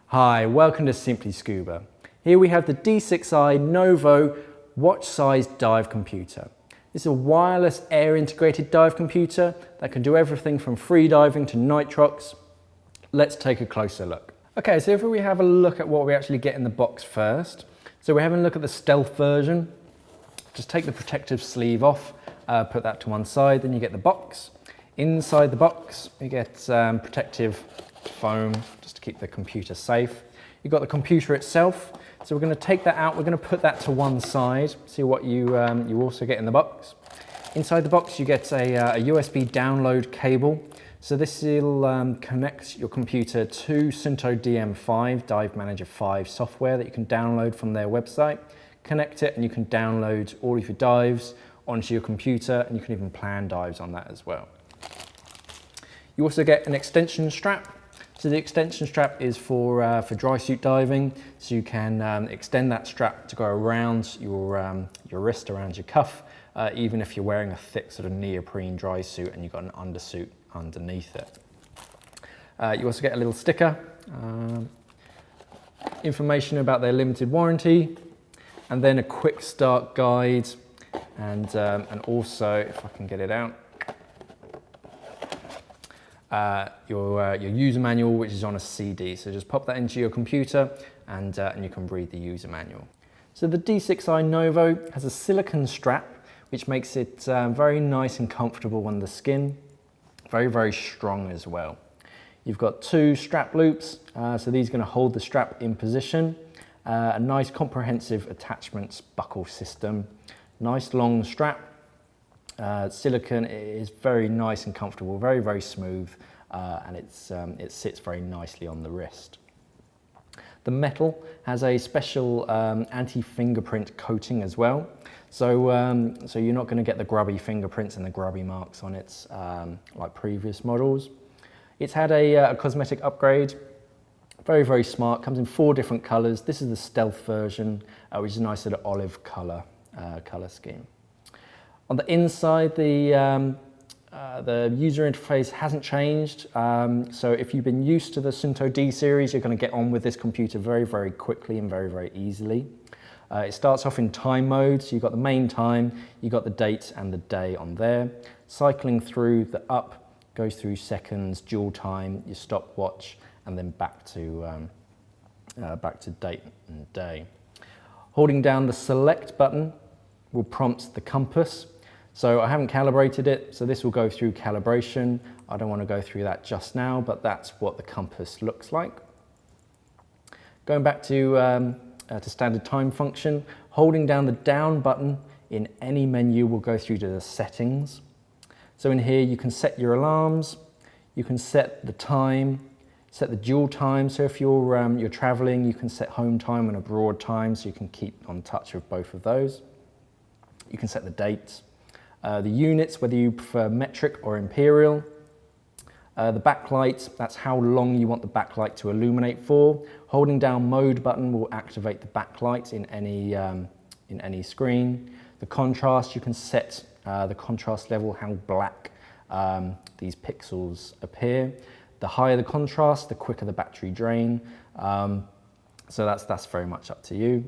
Hi, welcome to Simply Scuba. Here we have the D6i Novo watch-sized dive computer. This is a wireless air-integrated dive computer that can do everything from free diving to Nitrox. Let's take a closer look. Okay, so if we have a look at what we actually get in the box first. So we're having a look at the stealth version. Just take the protective sleeve off, put that to one side, then you get the box. Inside the box, you get protective foam just to keep the computer safe. You've got the computer itself, so we're going to take that out, we're going to put that to one side, see what you also get in the box. Inside the box you get a USB download cable, so this will connect your computer to Suunto DM5, Dive Manager 5 software that you can download from their website. Connect it and you can download all of your dives onto your computer, and you can even plan dives on that as well. You also get an extension strap. So the extension strap is for dry suit diving, so you can extend that strap to go around your wrist, around your cuff, even if you're wearing a thick sort of neoprene dry suit and you've got an undersuit underneath it. You also get a little sticker, information about their limited warranty, and then a quick start guide, and also, if I can get it out, your user manual, which is on a CD. So just pop that into your computer and you can read the user manual. So the D6i Novo has a silicone strap, which makes it very nice and comfortable on the skin. Very, very strong as well. You've got two strap loops, so these are going to hold the strap in position. A nice comprehensive attachments buckle system. Nice long strap. Silicone is very nice and comfortable, very, very smooth, and it sits very nicely on the wrist. The metal has a special anti-fingerprint coating as well, so you're not going to get the grubby fingerprints and the grubby marks on it like previous models. It's had a cosmetic upgrade, very, very smart, comes in 4 different colours. This is the stealth version, which is a nice sort of olive colour scheme. On the inside, the user interface hasn't changed, so if you've been used to the Suunto D series, you're going to get on with this computer very, very quickly and very, very easily. It starts off in time mode, so you've got the main time, you've got the date and the day on there. Cycling through the up, goes through seconds, dual time, your stopwatch, and then back to date and day. Holding down the select button will prompt the compass. So I haven't calibrated it, so this will go through calibration. I don't want to go through that just now, but that's what the compass looks like. Going back to standard time function, holding down the down button in any menu will go through to the settings. So in here you can set your alarms, you can set the time, set the dual time. So if you're traveling, you can set home time and abroad time, so you can keep on touch with both of those. You can set the dates. The units, whether you prefer metric or imperial. The backlight, that's how long you want the backlight to illuminate for. Holding down mode button will activate the backlight in any screen. The contrast, you can set the contrast level, how black these pixels appear. The higher the contrast, the quicker the battery drain. So that's very much up to you.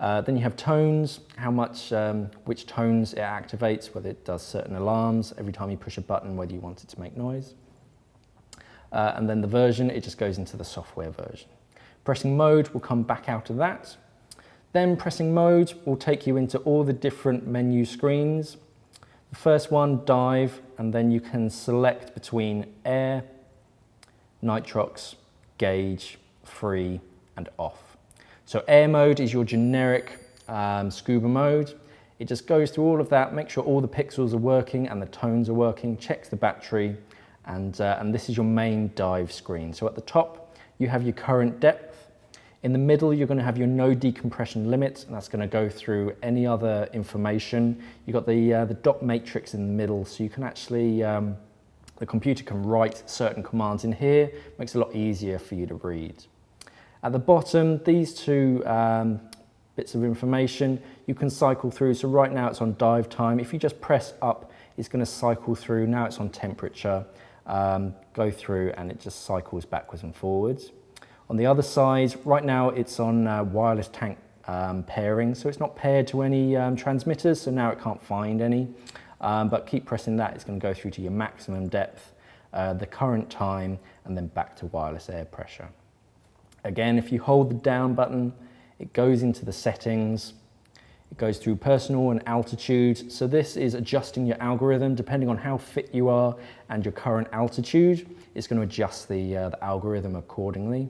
Then you have tones, how much, which tones it activates, whether it does certain alarms every time you push a button, whether you want it to make noise. And then the version, it just goes into the software version. Pressing mode will come back out of that. Then pressing mode will take you into all the different menu screens. The first one, dive, and then you can select between air, nitrox, gauge, free, and off. So air mode is your generic scuba mode. It just goes through all of that, make sure all the pixels are working and the tones are working, checks the battery, and this is your main dive screen. So at the top, you have your current depth. In the middle, you're going to have your no decompression limit, and that's going to go through any other information. You've got the dot matrix in the middle, so you can actually, the computer can write certain commands in here, makes it a lot easier for you to read. At the bottom, these two bits of information. You can cycle through, so right now it's on dive time. If you just press up, it's going to cycle through. Now it's on temperature, go through, and it just cycles backwards and forwards. On the other side, right now it's on wireless tank pairing, so it's not paired to any transmitters, so now it can't find any. But keep pressing that, it's going to go through to your maximum depth, the current time, and then back to wireless air pressure. Again, if you hold the down button, it goes into the settings. It goes through personal and altitude. So this is adjusting your algorithm depending on how fit you are and your current altitude. It's going to adjust the algorithm accordingly.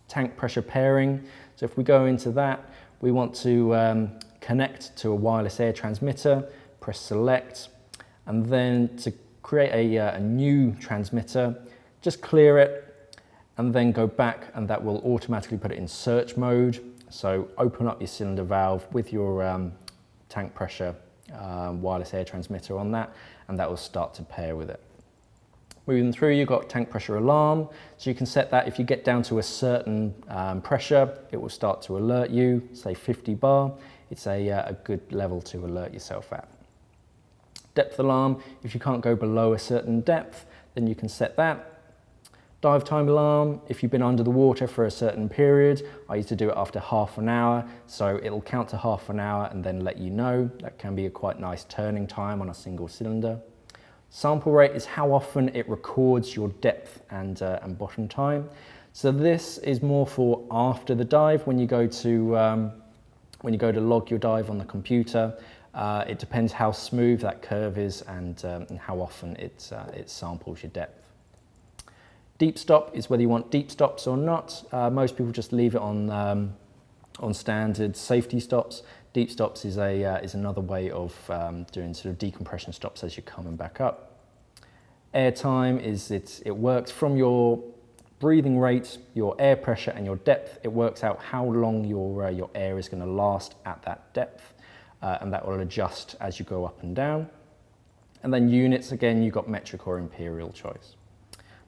Tank pressure pairing. So if we go into that, we want to connect to a wireless air transmitter, press select, and then to create a new transmitter, just clear it and then go back, and that will automatically put it in search mode. So open up your cylinder valve with your tank pressure wireless air transmitter on that, and that will start to pair with it. Moving through, you've got tank pressure alarm. So you can set that if you get down to a certain pressure, it will start to alert you, say 50 bar. It's a good level to alert yourself at. Depth alarm, if you can't go below a certain depth, then you can set that. Dive time alarm, if you've been under the water for a certain period, I used to do it after half an hour, so it'll count to half an hour and then let you know. That can be a quite nice turning time on a single cylinder. Sample rate is how often it records your depth and bottom time. So this is more for after the dive, when you go to log your dive on the computer. It depends how smooth that curve is and how often it samples your depth. Deep stop is whether you want deep stops or not. Most people just leave it on standard safety stops. Deep stops is another way of doing sort of decompression stops as you're coming back up. Air time is it works from your breathing rate, your air pressure, and your depth. It works out how long your air is going to last at that depth, and that will adjust as you go up and down. And then units, again, you've got metric or imperial choice.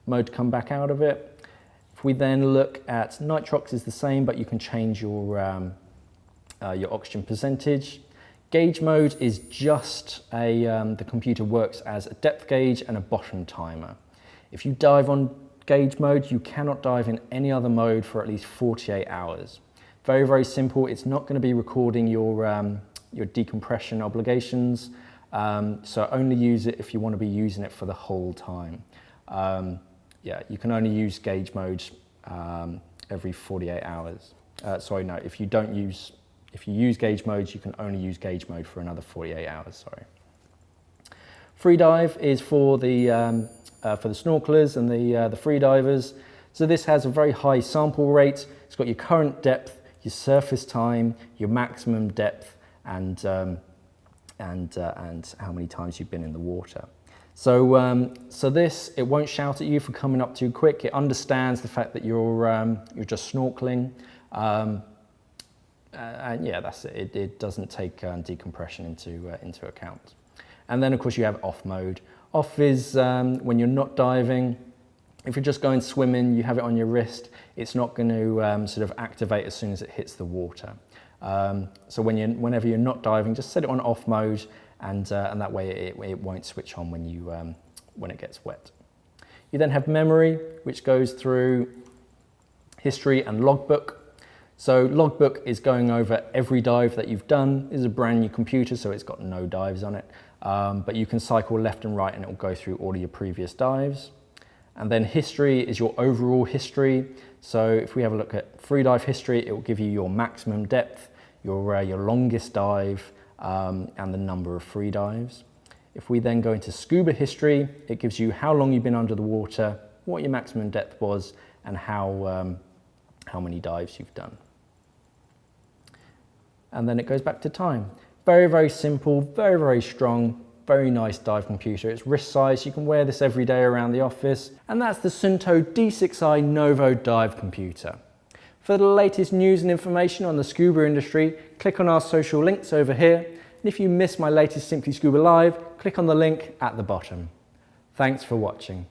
Mode to come back out of it. If we then look at nitrox, is the same, but you can change your oxygen percentage. Gauge mode is just the computer works as a depth gauge and a bottom timer. If you dive on gauge mode, you cannot dive in any other mode for at least 48 hours. Very, very simple. It's not going to be recording your decompression obligations, so only use it if you want to be using it for the whole time. Yeah, you can only use gauge mode every 48 hours. Sorry, no, if you use gauge mode, you can only use gauge mode for another 48 hours, sorry. Freedive is for the snorkelers and the free divers. So this has a very high sample rate. It's got your current depth, your surface time, your maximum depth, and how many times you've been in the water. So, this, it won't shout at you for coming up too quick. It understands the fact that you're just snorkeling. And yeah, that's it. It doesn't take decompression into account. And then, of course, you have off mode. Off is when you're not diving. If you're just going swimming, you have it on your wrist. It's not going to sort of activate as soon as it hits the water. So whenever you're not diving, just set it on off mode, and that way it won't switch on when it gets wet. You then have memory, which goes through history and logbook. So logbook is going over every dive that you've done. This is a brand new computer, so it's got no dives on it. But you can cycle left and right and it will go through all of your previous dives. And then history is your overall history. So if we have a look at Freedive history, it will give you your maximum depth, your longest dive, and the number of free dives. If we then go into Scuba history, it gives you how long you've been under the water, what your maximum depth was, and how many dives you've done. And then it goes back to time. Very, very simple, very, very strong, very nice dive computer. It's wrist size. You can wear this every day around the office. And that's the Suunto D6i Novo dive computer. For the latest news and information on the scuba industry, click on our social links over here. And if you miss my latest Simply Scuba Live, click on the link at the bottom. Thanks for watching.